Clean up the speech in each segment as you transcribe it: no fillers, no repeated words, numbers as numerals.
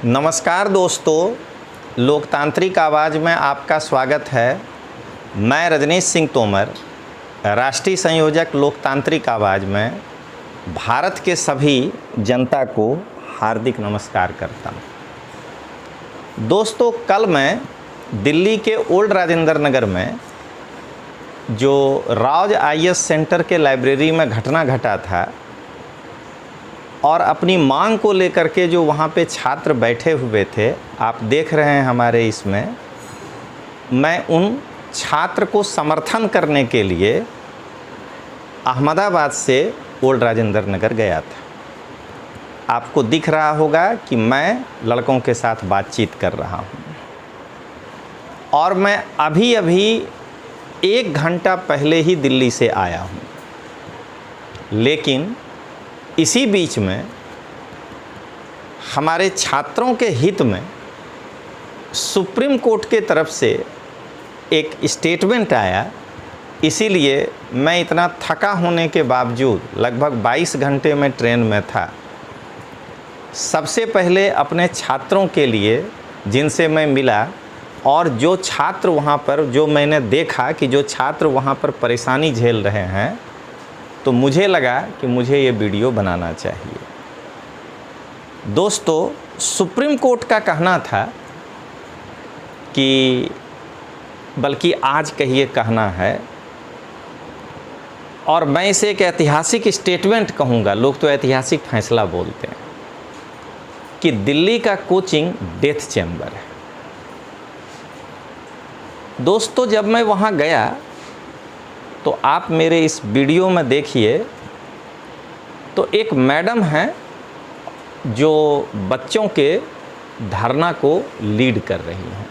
नमस्कार दोस्तों, लोकतांत्रिक आवाज़ में आपका स्वागत है। मैं रजनीश सिंह तोमर, राष्ट्रीय संयोजक लोकतांत्रिक आवाज़ में भारत के सभी जनता को हार्दिक नमस्कार करता हूँ। दोस्तों, कल मैं दिल्ली के ओल्ड राजेंद्र नगर में जो राज आईएएस सेंटर के लाइब्रेरी में घटना घटा था और अपनी मांग को लेकर के जो वहाँ पे छात्र बैठे हुए थे, आप देख रहे हैं हमारे इसमें, मैं उन छात्र को समर्थन करने के लिए अहमदाबाद से ओल्ड राजेंद्र नगर गया था। आपको दिख रहा होगा कि मैं लड़कों के साथ बातचीत कर रहा हूँ और मैं अभी 1 घंटा पहले ही दिल्ली से आया हूँ। लेकिन इसी बीच में हमारे छात्रों के हित में सुप्रीम कोर्ट के तरफ से एक स्टेटमेंट आया, इसीलिए मैं इतना थका होने के बावजूद लगभग 22 घंटे में ट्रेन में था। सबसे पहले अपने छात्रों के लिए जिनसे मैं मिला और जो छात्र वहाँ पर, जो मैंने देखा कि जो छात्र वहाँ पर परेशानी झेल रहे हैं, तो मुझे लगा कि मुझे ये वीडियो बनाना चाहिए। दोस्तों, सुप्रीम कोर्ट का कहना था कि, बल्कि आज कहिए कहना है, और मैं इसे एक ऐतिहासिक स्टेटमेंट कहूँगा, लोग तो ऐतिहासिक फैसला बोलते हैं, कि दिल्ली का कोचिंग डेथ चैम्बर है। दोस्तों, जब मैं वहाँ गया तो आप मेरे इस वीडियो में देखिए, तो एक मैडम हैं जो बच्चों के धरना को लीड कर रही हैं।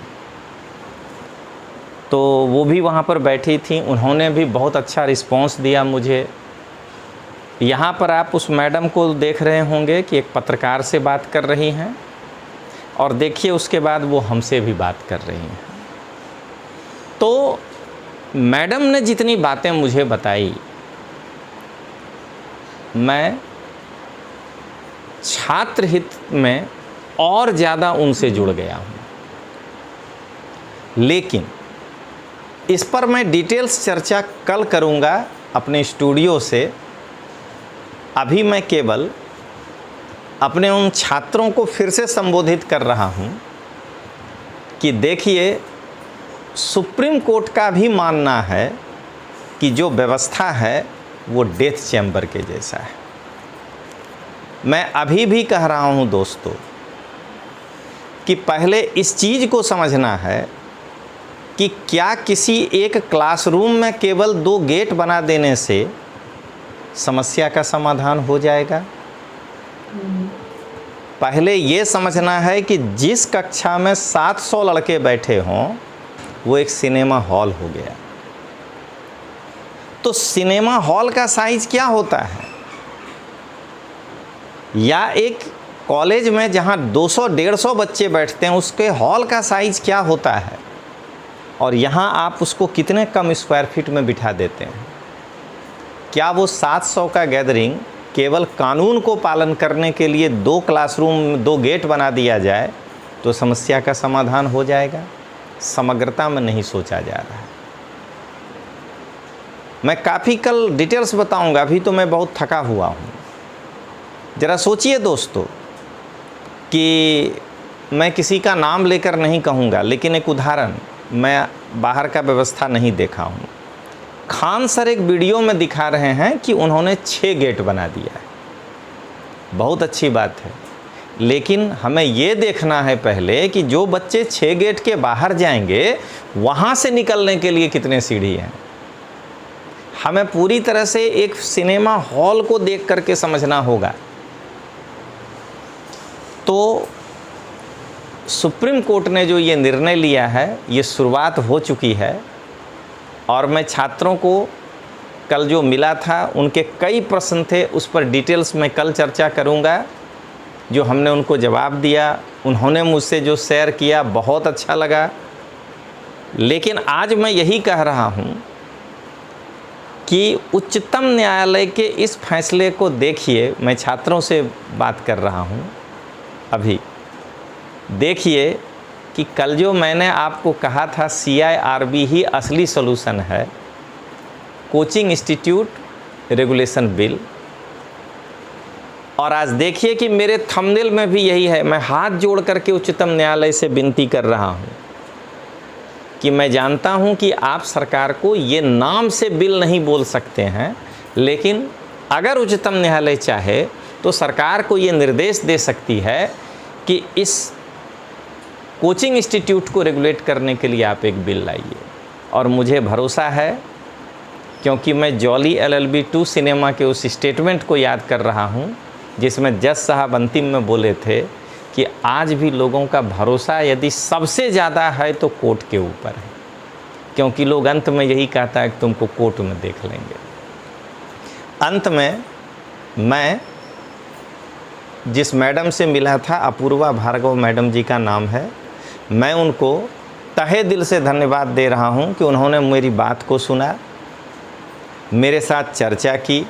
तो वो भी वहाँ पर बैठी थी, उन्होंने भी बहुत अच्छा रिस्पांस दिया मुझे। यहाँ पर आप उस मैडम को देख रहे होंगे कि एक पत्रकार से बात कर रही हैं और देखिए उसके बाद वो हमसे भी बात कर रही हैं। तो मैडम ने जितनी बातें मुझे बताई, मैं छात्र हित में और ज़्यादा उनसे जुड़ गया हूँ। लेकिन इस पर मैं डिटेल्स चर्चा कल करूँगा अपने स्टूडियो से। अभी मैं केवल अपने उन छात्रों को फिर से संबोधित कर रहा हूँ कि देखिए, सुप्रीम कोर्ट का भी मानना है कि जो व्यवस्था है वो डेथ चैम्बर के जैसा है। मैं अभी भी कह रहा हूं दोस्तों कि पहले इस चीज़ को समझना है कि क्या किसी एक क्लासरूम में केवल 2 गेट बना देने से समस्या का समाधान हो जाएगा। पहले ये समझना है कि जिस कक्षा में 700 लड़के बैठे हों वो एक सिनेमा हॉल हो गया। तो सिनेमा हॉल का साइज क्या होता है, या एक कॉलेज में जहां 200-150 बच्चे बैठते हैं उसके हॉल का साइज क्या होता है, और यहां आप उसको कितने कम स्क्वायर फीट में बिठा देते हैं। क्या वो 700 का गैदरिंग केवल कानून को पालन करने के लिए 2 क्लासरूम, 2 गेट बना दिया जाए तो समस्या का समाधान हो जाएगा? समग्रता में नहीं सोचा जा रहा है। मैं काफ़ी कल डिटेल्स बताऊंगा, अभी तो मैं बहुत थका हुआ हूँ। ज़रा सोचिए दोस्तों कि मैं किसी का नाम लेकर नहीं कहूँगा, लेकिन एक उदाहरण, मैं बाहर का व्यवस्था नहीं देखा हूँ। खान सर एक वीडियो में दिखा रहे हैं कि उन्होंने 6 गेट बना दिया है। बहुत अच्छी बात है, लेकिन हमें ये देखना है पहले कि जो बच्चे 6 गेट के बाहर जाएंगे वहाँ से निकलने के लिए कितने सीढ़ी हैं। हमें पूरी तरह से एक सिनेमा हॉल को देख करके समझना होगा। तो सुप्रीम कोर्ट ने जो ये निर्णय लिया है, ये शुरुआत हो चुकी है और मैं छात्रों को कल जो मिला था, उनके कई प्रश्न थे, उस पर डिटेल्स में कल चर्चा करूँगा। जो हमने उनको जवाब दिया, उन्होंने मुझसे जो शेयर किया, बहुत अच्छा लगा। लेकिन आज मैं यही कह रहा हूँ कि उच्चतम न्यायालय के इस फैसले को देखिए। मैं छात्रों से बात कर रहा हूँ अभी, देखिए कि कल जो मैंने आपको कहा था CIRB ही असली सॉल्यूशन है, कोचिंग इंस्टीट्यूट रेगुलेशन बिल, और आज देखिए कि मेरे थंबनेल में भी यही है। मैं हाथ जोड़ करके उच्चतम न्यायालय से विनती कर रहा हूँ कि मैं जानता हूँ कि आप सरकार को ये नाम से बिल नहीं बोल सकते हैं, लेकिन अगर उच्चतम न्यायालय चाहे तो सरकार को ये निर्देश दे सकती है कि इस कोचिंग इंस्टीट्यूट को रेगुलेट करने के लिए आप एक बिल लाइए। और मुझे भरोसा है, क्योंकि मैं जॉली LLB 2 सिनेमा के उस स्टेटमेंट को याद कर रहा हूँ जिसमें जज साहब अंतिम में बोले थे कि आज भी लोगों का भरोसा यदि सबसे ज़्यादा है तो कोर्ट के ऊपर है, क्योंकि लोग अंत में यही कहता है कि तुमको कोर्ट में देख लेंगे। अंत में मैं जिस मैडम से मिला था, अपूर्वा भार्गव मैडम जी का नाम है, मैं उनको तहे दिल से धन्यवाद दे रहा हूं कि उन्होंने मेरी बात को सुना, मेरे साथ चर्चा की,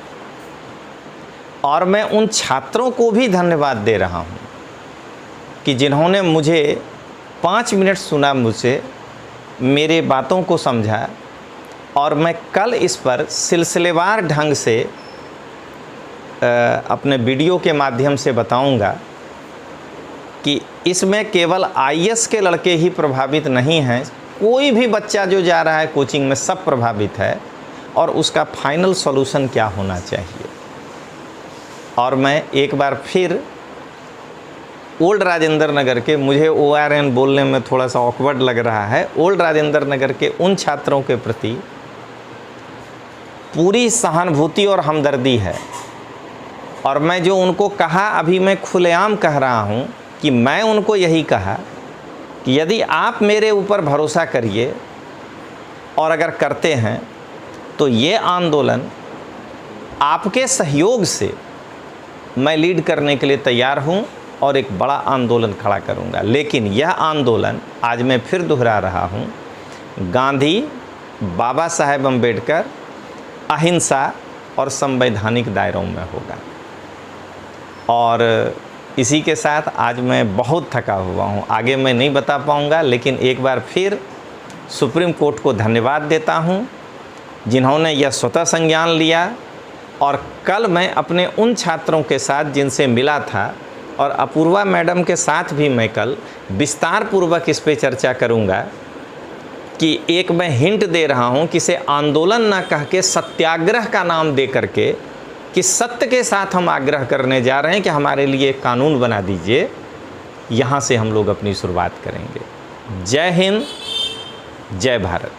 और मैं उन छात्रों को भी धन्यवाद दे रहा हूं कि जिन्होंने मुझे 5 मिनट सुना, मुझसे मेरे बातों को समझा, और मैं कल इस पर सिलसिलेवार ढंग से अपने वीडियो के माध्यम से बताऊंगा कि इसमें केवल IAS के लड़के ही प्रभावित नहीं हैं, कोई भी बच्चा जो जा रहा है कोचिंग में सब प्रभावित है, और उसका फाइनल सॉल्यूशन क्या होना चाहिए। और मैं एक बार फिर ओल्ड राजेंद्र नगर के, मुझे ORN बोलने में थोड़ा सा ऑकवर्ड लग रहा है, ओल्ड राजेंद्र नगर के उन छात्रों के प्रति पूरी सहानुभूति और हमदर्दी है। और मैं जो उनको कहा, अभी मैं खुलेआम कह रहा हूँ कि मैं उनको यही कहा कि यदि आप मेरे ऊपर भरोसा करिए, और अगर करते हैं तो ये आंदोलन आपके सहयोग से मैं लीड करने के लिए तैयार हूँ और एक बड़ा आंदोलन खड़ा करूँगा। लेकिन यह आंदोलन, आज मैं फिर दोहरा रहा हूँ, गांधी, बाबा साहेब अम्बेडकर, अहिंसा और संवैधानिक दायरों में होगा। और इसी के साथ आज मैं बहुत थका हुआ हूँ, आगे मैं नहीं बता पाऊँगा, लेकिन एक बार फिर सुप्रीम कोर्ट को धन्यवाद देता हूँ जिन्होंने यह स्वतः संज्ञान लिया। और कल मैं अपने उन छात्रों के साथ जिनसे मिला था, और अपूर्वा मैडम के साथ भी मैं कल विस्तार पूर्वक इस पे चर्चा करूँगा कि एक मैं हिंट दे रहा हूँ कि इसे आंदोलन ना कह के सत्याग्रह का नाम दे करके, कि सत्य के साथ हम आग्रह करने जा रहे हैं कि हमारे लिए कानून बना दीजिए। यहाँ से हम लोग अपनी शुरुआत करेंगे। जय हिंद, जय भारत।